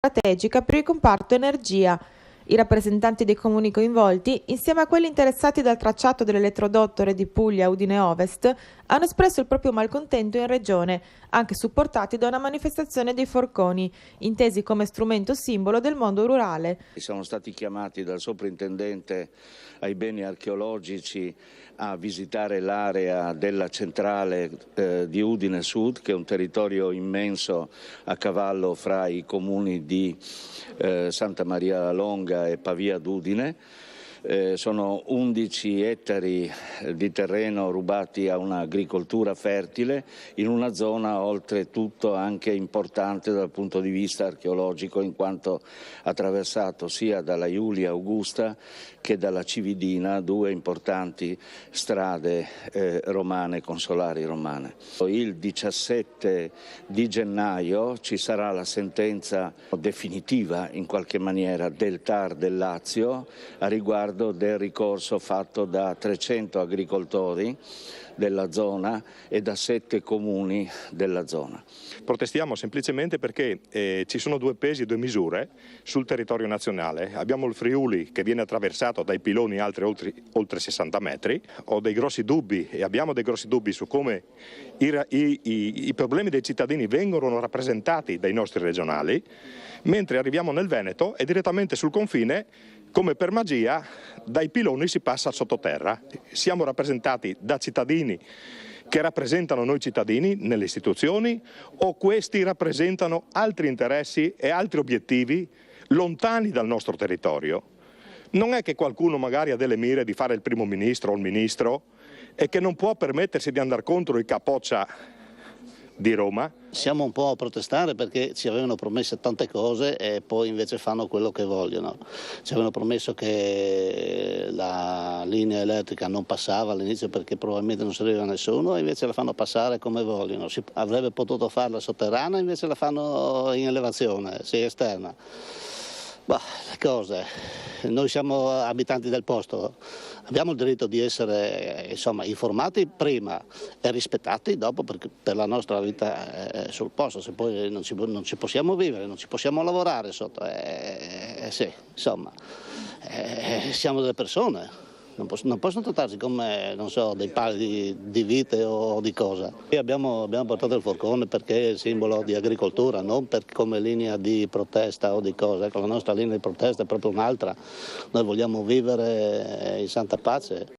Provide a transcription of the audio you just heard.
strategica per il comparto energia. I rappresentanti dei comuni coinvolti, insieme a quelli interessati dal tracciato dell'elettrodotto Re di Puglia Udine Ovest, hanno espresso il proprio malcontento in regione, anche supportati da una manifestazione dei forconi, intesi come strumento simbolo del mondo rurale. Siamo stati chiamati dal soprintendente ai beni archeologici a visitare l'area della centrale di Udine Sud, che è un territorio immenso a cavallo fra i comuni di Santa Maria la Longa e Pavia d'Udine. Sono 11 ettari di terreno rubati a un'agricoltura fertile in una zona oltretutto anche importante dal punto di vista archeologico, in quanto attraversato sia dalla Iulia Augusta che dalla Cividina, due importanti strade romane, consolari romane. Il 17 di gennaio ci sarà la sentenza definitiva in qualche maniera del TAR del Lazio a riguardo del ricorso fatto da 300 agricoltori della zona e da 7 comuni della zona. Protestiamo semplicemente perché ci sono due pesi e due misure sul territorio nazionale. Abbiamo il Friuli che viene attraversato dai piloni altri oltre 60 metri. Ho dei grossi dubbi e abbiamo dei grossi dubbi su come i problemi dei cittadini vengono rappresentati dai nostri regionali, mentre arriviamo nel Veneto e direttamente sul confine, come per magia, dai piloni si passa al sottoterra. Siamo rappresentati da cittadini che rappresentano noi cittadini nelle istituzioni, o questi rappresentano altri interessi e altri obiettivi lontani dal nostro territorio? Non è che qualcuno magari ha delle mire di fare il primo ministro o il ministro e che non può permettersi di andare contro il capoccia di Roma? Siamo un po' a protestare perché ci avevano promesso tante cose e poi invece fanno quello che vogliono. Ci avevano promesso che la linea elettrica non passava all'inizio perché probabilmente non serviva a nessuno e invece la fanno passare come vogliono. Si avrebbe potuto farla sotterranea, invece la fanno in elevazione, sì, esterna. Bah, le cose, noi siamo abitanti del posto, abbiamo il diritto di essere informati prima e rispettati dopo per la nostra vita sul posto, se poi non ci possiamo vivere, non ci possiamo lavorare sotto, sì, insomma, siamo delle persone. Non possono trattarsi come, non so, dei pali di vite o di cosa. Abbiamo portato il forcone perché è simbolo di agricoltura, non come linea di protesta o di cosa. Ecco, la nostra linea di protesta è proprio un'altra. Noi vogliamo vivere in santa pace.